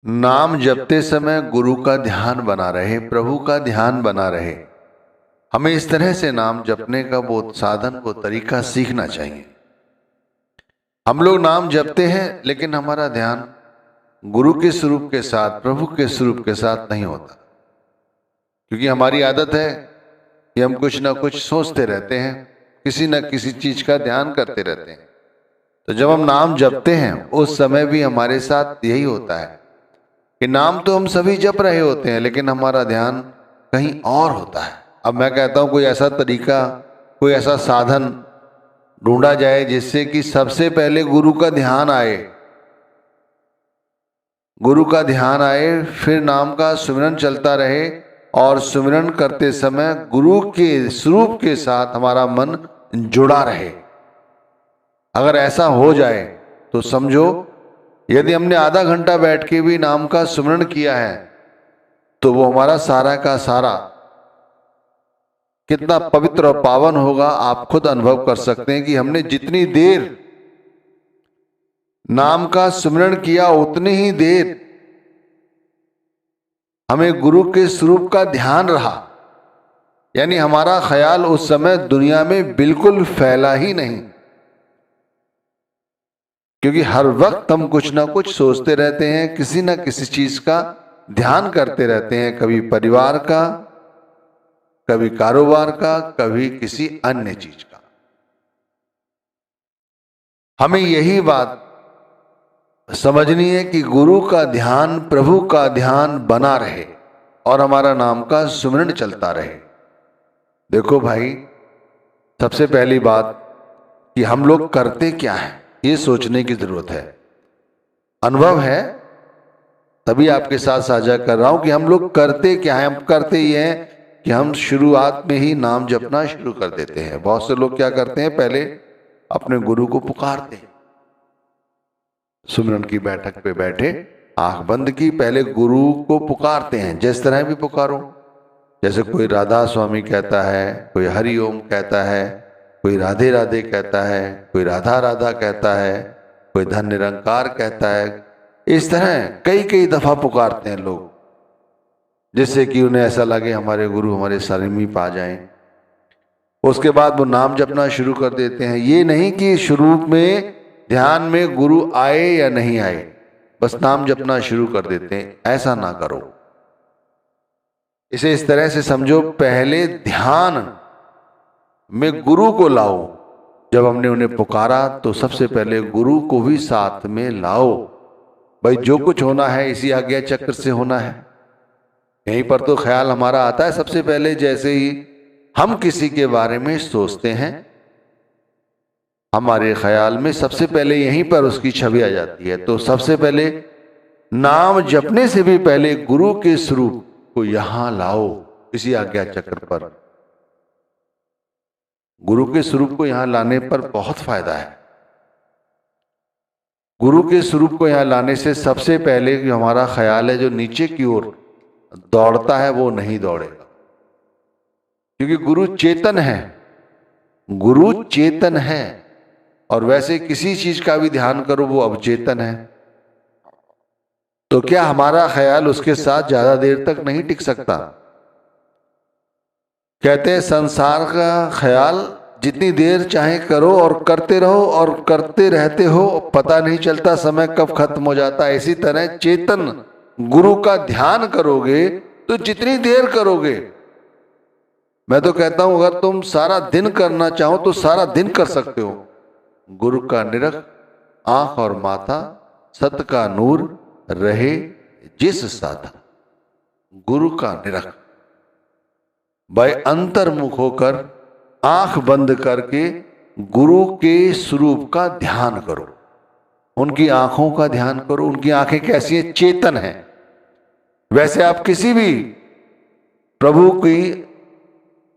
नाम जपते समय गुरु का ध्यान बना रहे, प्रभु का ध्यान बना रहे। हमें इस तरह से नाम जपने का वो साधन, वो तरीका सीखना चाहिए। हम लोग नाम जपते हैं लेकिन हमारा ध्यान गुरु के स्वरूप के साथ, प्रभु के स्वरूप के साथ नहीं होता, क्योंकि हमारी आदत है कि हम कुछ ना कुछ सोचते रहते हैं, किसी न किसी चीज का ध्यान करते रहते हैं। तो जब हम नाम जपते हैं उस समय भी हमारे साथ यही होता है कि नाम तो हम सभी जप रहे होते हैं लेकिन हमारा ध्यान कहीं और होता है। अब मैं कहता हूं कोई ऐसा तरीका, कोई ऐसा साधन ढूंढा जाए जिससे कि सबसे पहले गुरु का ध्यान आए, गुरु का ध्यान आए, फिर नाम का सुमिरन चलता रहे और सुमिरन करते समय गुरु के स्वरूप के साथ हमारा मन जुड़ा रहे। अगर ऐसा हो जाए तो समझो, यदि हमने आधा घंटा बैठ के भी नाम का सुमिरन किया है तो वो हमारा सारा का सारा कितना पवित्र और पावन होगा, आप खुद अनुभव कर सकते हैं कि हमने जितनी देर नाम का सुमिरन किया उतनी ही देर हमें गुरु के स्वरूप का ध्यान रहा। यानी हमारा ख्याल उस समय दुनिया में बिल्कुल फैला ही नहीं, क्योंकि हर वक्त हम कुछ ना कुछ सोचते रहते हैं, किसी ना किसी चीज का ध्यान करते रहते हैं, कभी परिवार का, कभी कारोबार का, कभी किसी अन्य चीज का। हमें यही बात समझनी है कि गुरु का ध्यान, प्रभु का ध्यान बना रहे और हमारा नाम का सुमिरन चलता रहे। देखो भाई, सबसे पहली बात कि हम लोग करते क्या हैं ये सोचने की जरूरत है। अनुभव है तभी आपके साथ साझा कर रहा हूं कि हम लोग करते क्या हैं। हम करते ये हैं कि हम शुरुआत में ही नाम जपना शुरू कर देते हैं। बहुत से लोग क्या करते हैं, पहले अपने गुरु को पुकारते हैं, सुमिरन की बैठक पे बैठे आंख बंद की, पहले गुरु को पुकारते हैं। जिस तरह भी पुकारो, जैसे कोई राधा स्वामी कहता है, कोई हरि ओम कहता है, कोई राधे राधे कहता है, कोई राधा राधा कहता है, कोई धन निरंकार कहता है। इस तरह कई कई दफा पुकारते हैं लोग, जिससे कि उन्हें ऐसा लगे हमारे गुरु हमारे समीप आ जाएं। उसके बाद वो नाम जपना शुरू कर देते हैं। ये नहीं कि शुरू में ध्यान में गुरु आए या नहीं आए, बस नाम जपना शुरू कर देते हैं। ऐसा ना करो, इसे इस तरह से समझो, पहले ध्यान में गुरु को लाओ। जब हमने उन्हें पुकारा तो सबसे पहले गुरु को भी साथ में लाओ। भाई जो कुछ होना है इसी आज्ञा चक्र से होना है। यहीं पर तो ख्याल हमारा आता है सबसे पहले। जैसे ही हम किसी के बारे में सोचते हैं, हमारे ख्याल में सबसे पहले यहीं पर उसकी छवि आ जाती है। तो सबसे पहले नाम जपने से भी पहले गुरु के स्वरूप को यहां लाओ, इसी आज्ञा चक्र पर। गुरु के स्वरूप को यहां लाने पर बहुत फायदा है। गुरु के स्वरूप को यहां लाने से सबसे पहले जो हमारा ख्याल है, जो नीचे की ओर दौड़ता है, वो नहीं दौड़ेगा, क्योंकि गुरु चेतन है। गुरु चेतन है, और वैसे किसी चीज का भी ध्यान करो वो अवचेतन है। तो क्या हमारा ख्याल उसके साथ ज्यादा देर तक नहीं टिक सकता? कहते हैं संसार का ख्याल जितनी देर चाहे करो और करते रहो और करते रहते हो, पता नहीं चलता समय कब खत्म हो जाता है। इसी तरह चेतन गुरु का ध्यान करोगे तो जितनी देर करोगे, मैं तो कहता हूं अगर तुम सारा दिन करना चाहो तो सारा दिन कर सकते हो। गुरु का निरख आंख और माथा, सत का नूर रहे जिस साधा। गुरु का निरख भाई, अंतर्मुख होकर आंख बंद करके गुरु के स्वरूप का ध्यान करो, उनकी आंखों का ध्यान करो। उनकी आंखें कैसी हैं? चेतन है। वैसे आप किसी भी प्रभु की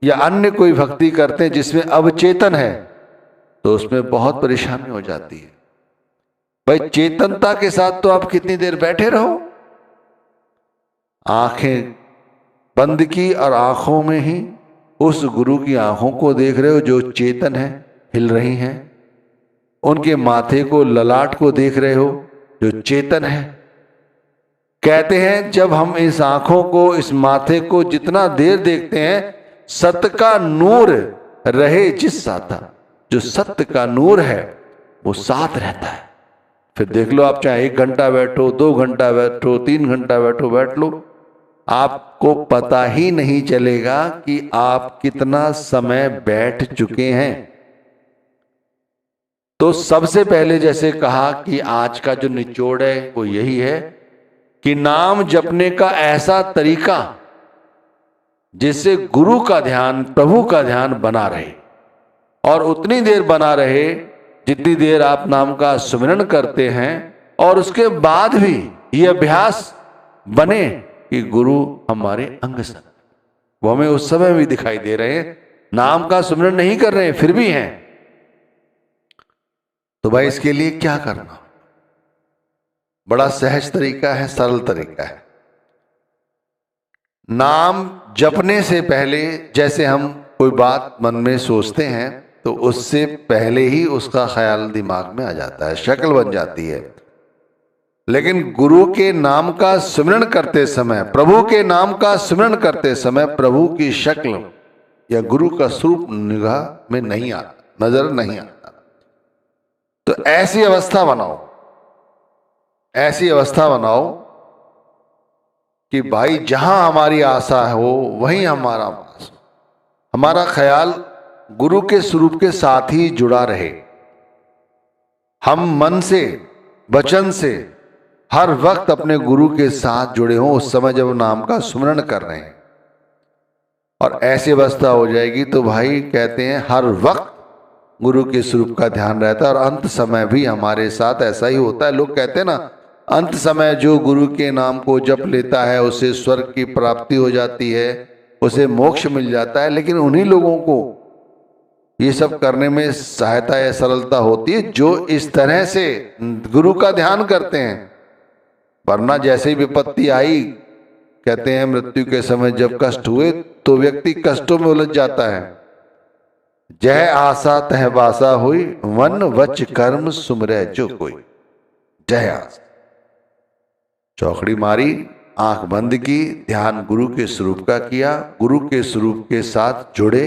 या अन्य कोई भक्ति करते हैं जिसमें अवचेतन है, तो उसमें बहुत परेशानी हो जाती है। भाई चेतनता के साथ तो आप कितनी देर बैठे रहो, आंखें बंद की और आंखों में ही उस गुरु की आंखों को देख रहे हो जो चेतन है, हिल रही हैं। उनके माथे को, ललाट को देख रहे हो जो चेतन है। कहते हैं जब हम इस आंखों को, इस माथे को जितना देर देखते हैं, सत्य का नूर रहे जिस साथ, जो सत्य का नूर है वो साथ रहता है। फिर देख लो, आप चाहे 1 घंटा बैठो, 2 घंटा बैठो, 3 घंटा बैठ लो, आपको पता ही नहीं चलेगा कि आप कितना समय बैठ चुके हैं। तो सबसे पहले जैसे कहा कि आज का जो निचोड़ है वो यही है कि नाम जपने का ऐसा तरीका जिससे गुरु का ध्यान, प्रभु का ध्यान बना रहे, और उतनी देर बना रहे जितनी देर आप नाम का सुमिरन करते हैं, और उसके बाद भी ये अभ्यास बने कि गुरु हमारे अंग संग, वो हमें उस समय भी दिखाई दे रहे हैं, नाम का सुमिरन नहीं कर रहे हैं फिर भी हैं। तो भाई इसके लिए क्या करना? बड़ा सहज तरीका है, सरल तरीका है। नाम जपने से पहले जैसे हम कोई बात मन में सोचते हैं तो उससे पहले ही उसका ख्याल दिमाग में आ जाता है, शक्ल बन जाती है। लेकिन गुरु के नाम का स्मरण करते समय, प्रभु के नाम का स्मरण करते समय प्रभु की शक्ल या गुरु का स्वरूप निगाह में नहीं आता, नजर नहीं आता। तो ऐसी अवस्था बनाओ, ऐसी अवस्था बनाओ कि भाई जहां हमारी आशा हो वहीं हमारा वास, हमारा ख्याल गुरु के स्वरूप के साथ ही जुड़ा रहे। हम मन से, वचन से हर वक्त अपने गुरु के साथ जुड़े हों उस समय जब नाम का सुमरण कर रहे हैं। और ऐसी अवस्था हो जाएगी तो भाई कहते हैं हर वक्त गुरु के स्वरूप का ध्यान रहता है, और अंत समय भी हमारे साथ ऐसा ही होता है। लोग कहते हैं ना, अंत समय जो गुरु के नाम को जप लेता है उसे स्वर्ग की प्राप्ति हो जाती है, उसे मोक्ष मिल जाता है। लेकिन उन्हीं लोगों को ये सब करने में सहायता या सरलता होती है जो इस तरह से गुरु का ध्यान करते हैं। वरना जैसे ही विपत्ति आई, कहते हैं मृत्यु के समय जब कष्ट हुए तो व्यक्ति कष्टों में उलझ जाता है। जय आशा तह बासा हुई, वन वच कर्म सुमरे जो कोई। जय आशा, चौकड़ी मारी, आंख बंद की, ध्यान गुरु के स्वरूप का किया, गुरु के स्वरूप के साथ जुड़े।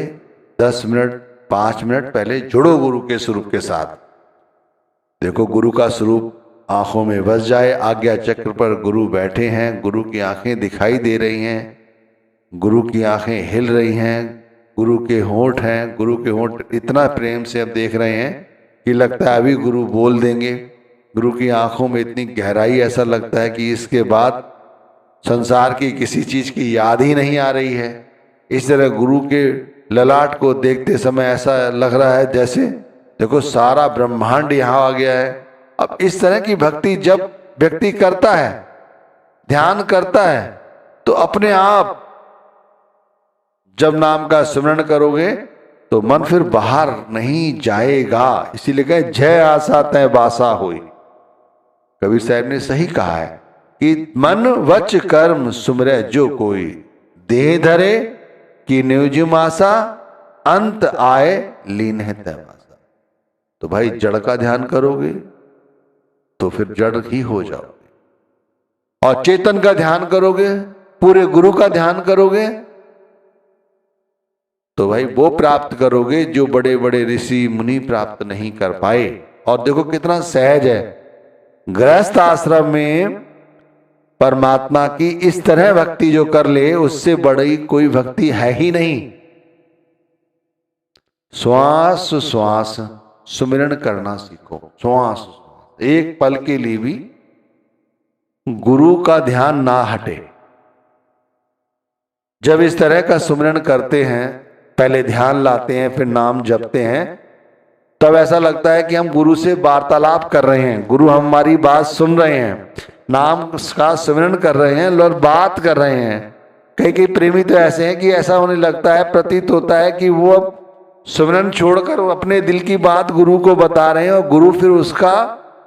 10 मिनट 5 मिनट पहले जुड़ो गुरु के स्वरूप के साथ। देखो गुरु का स्वरूप आंखों में बस जाए। आज्ञा चक्र पर गुरु बैठे हैं, गुरु की आंखें दिखाई दे रही हैं, गुरु की आंखें हिल रही हैं, गुरु के होंठ हैं, गुरु के होंठ इतना प्रेम से अब देख रहे हैं कि लगता है अभी गुरु बोल देंगे। गुरु की आंखों में इतनी गहराई, ऐसा लगता है कि इसके बाद संसार की किसी चीज की याद ही नहीं आ रही है। इस तरह गुरु के ललाट को देखते समय ऐसा लग रहा है जैसे देखो सारा ब्रह्मांड यहाँ आ गया है। अब इस तरह की भक्ति जब व्यक्ति करता है, ध्यान करता है, तो अपने आप जब नाम का स्मरण करोगे तो मन फिर बाहर नहीं जाएगा। इसीलिए कहे जय आशा तय बासा हुई। कबीर साहब ने सही कहा है कि मन वच कर्म सुमरे जो कोई, देह धरे कि न्यूजिम आशा, अंत आए लीन है तय बासा। तो भाई जड़ का ध्यान करोगे तो फिर जड़ ही हो जाओगे, और चेतन का ध्यान करोगे, पूरे गुरु का ध्यान करोगे तो भाई वो प्राप्त करोगे जो बड़े बड़े ऋषि मुनि प्राप्त नहीं कर पाए। और देखो कितना सहज है, गृहस्थ आश्रम में परमात्मा की इस तरह भक्ति जो कर ले उससे बड़ी कोई भक्ति है ही नहीं। श्वास श्वास सुमिरन करना सीखो। श्वास एक पल के लिए भी गुरु का ध्यान ना हटे। जब इस तरह का सुमिरन करते हैं, पहले ध्यान लाते हैं फिर नाम जपते हैं, तब ऐसा लगता है कि हम गुरु से वार्तालाप कर रहे हैं, गुरु हमारी बात सुन रहे हैं, नाम का सुमिरन कर रहे हैं और बात कर रहे हैं। कई कई प्रेमी तो ऐसे हैं कि ऐसा होने लगता है, प्रतीत होता है कि वो अब सुमिरन छोड़कर अपने दिल की बात गुरु को बता रहे हैं और गुरु फिर उसका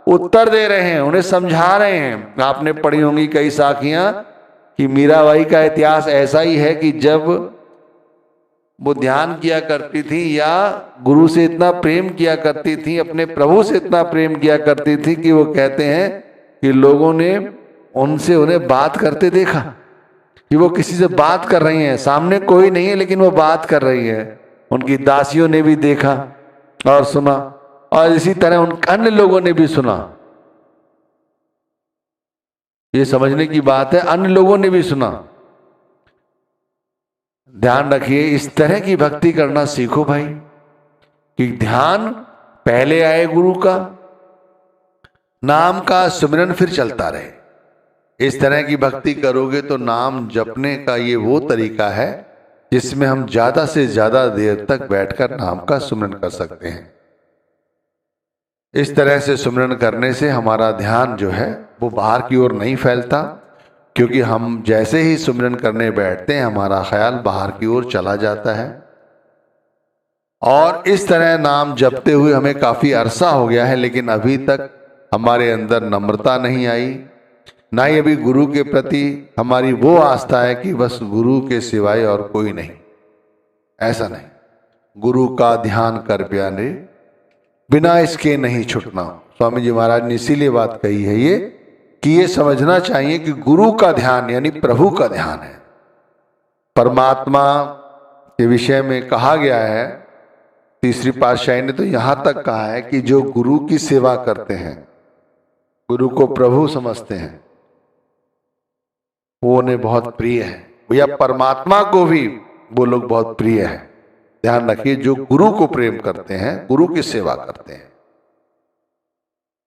उत्तर दे रहे हैं, उन्हें समझा रहे हैं। आपने पढ़ी होंगी कई साखियां कि मीराबाई का इतिहास ऐसा ही है कि जब वो ध्यान किया करती थी या गुरु से इतना प्रेम किया करती थी, अपने प्रभु से इतना प्रेम किया करती थी कि वो कहते हैं कि लोगों ने उनसे उन्हें बात करते देखा कि वो किसी से बात कर रही हैं, सामने कोई नहीं है लेकिन वो बात कर रही है। उनकी दासियों ने भी देखा और सुना, और इसी तरह उन अन्य लोगों ने भी सुना। ये समझने की बात है, अन्य लोगों ने भी सुना। ध्यान रखिए, इस तरह की भक्ति करना सीखो भाई, कि ध्यान पहले आए गुरु का, नाम का सुमिरन फिर चलता रहे। इस तरह की भक्ति करोगे तो नाम जपने का ये वो तरीका है जिसमें हम ज्यादा से ज्यादा देर तक बैठकर नाम का सुमिरन कर सकते हैं। इस तरह से सुमिरन करने से हमारा ध्यान जो है वो बाहर की ओर नहीं फैलता, क्योंकि हम जैसे ही सुमिरन करने बैठते हैं हमारा ख्याल बाहर की ओर चला जाता है। और इस तरह नाम जपते हुए हमें काफी अरसा हो गया है, लेकिन अभी तक हमारे अंदर नम्रता नहीं आई, ना ही अभी गुरु के प्रति हमारी वो आस्था है कि बस गुरु के सिवाय और कोई नहीं। ऐसा नहीं, गुरु का ध्यान कर प्यारे, बिना इसके नहीं छुटना। स्वामी जी महाराज ने इसीलिए बात कही है ये, कि ये समझना चाहिए कि गुरु का ध्यान यानी प्रभु का ध्यान है। परमात्मा के विषय में कहा गया है, तीसरी पातशाही ने तो यहां तक कहा है कि जो गुरु की सेवा करते हैं, गुरु को प्रभु समझते हैं, वो उन्हें बहुत प्रिय है। भैया परमात्मा को भी वो लोग बहुत प्रिय है। ध्यान रखिए, जो गुरु को प्रेम करते हैं, गुरु की सेवा करते हैं।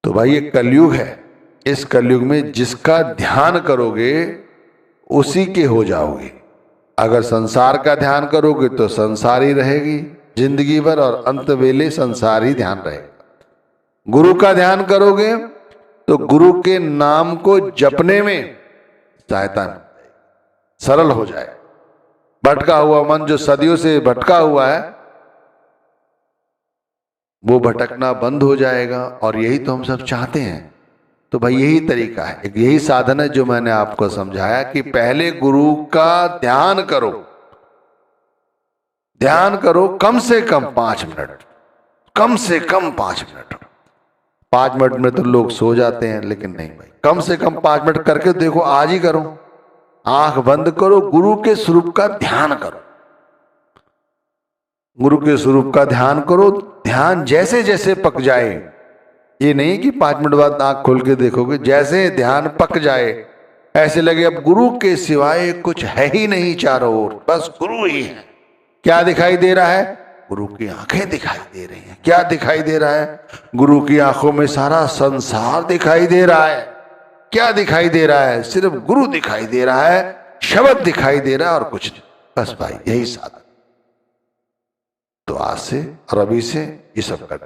तो भाई ये कलयुग है, इस कलयुग में जिसका ध्यान करोगे उसी के हो जाओगे। अगर संसार का ध्यान करोगे तो संसार ही रहेगी जिंदगी भर, और अंत वेले संसार ही ध्यान रहेगा। गुरु का ध्यान करोगे तो गुरु के नाम को जपने में सहायता, सरल हो जाए। भटका हुआ मन जो सदियों से भटका हुआ है वो भटकना बंद हो जाएगा, और यही तो हम सब चाहते हैं। तो भाई यही तरीका है, यही साधन है जो मैंने आपको समझाया कि पहले गुरु का ध्यान करो। ध्यान करो कम से कम 5 मिनट, कम से कम 5 मिनट। 5 मिनट में तो लोग सो जाते हैं, लेकिन नहीं भाई, कम से कम 5 मिनट करके देखो। आज ही करो, आंख बंद करो, गुरु के स्वरूप का ध्यान करो। गुरु के स्वरूप का ध्यान करो। ध्यान जैसे जैसे पक जाए, ये नहीं कि 5 मिनट बाद आंख खोल के देखोगे, जैसे ध्यान पक जाए ऐसे लगे अब गुरु के सिवाय कुछ है ही नहीं चारों ओर, बस गुरु ही है। क्या दिखाई दे रहा है? गुरु की आंखें दिखाई दे रही हैं। क्या दिखाई दे रहा है? गुरु की आंखों में सारा संसार दिखाई दे रहा है। क्या दिखाई दे रहा है? सिर्फ गुरु दिखाई दे रहा है, शब्द दिखाई दे रहा है और कुछ नहीं। बस भाई यही साधन। तो आज से और अभी से ये सब कर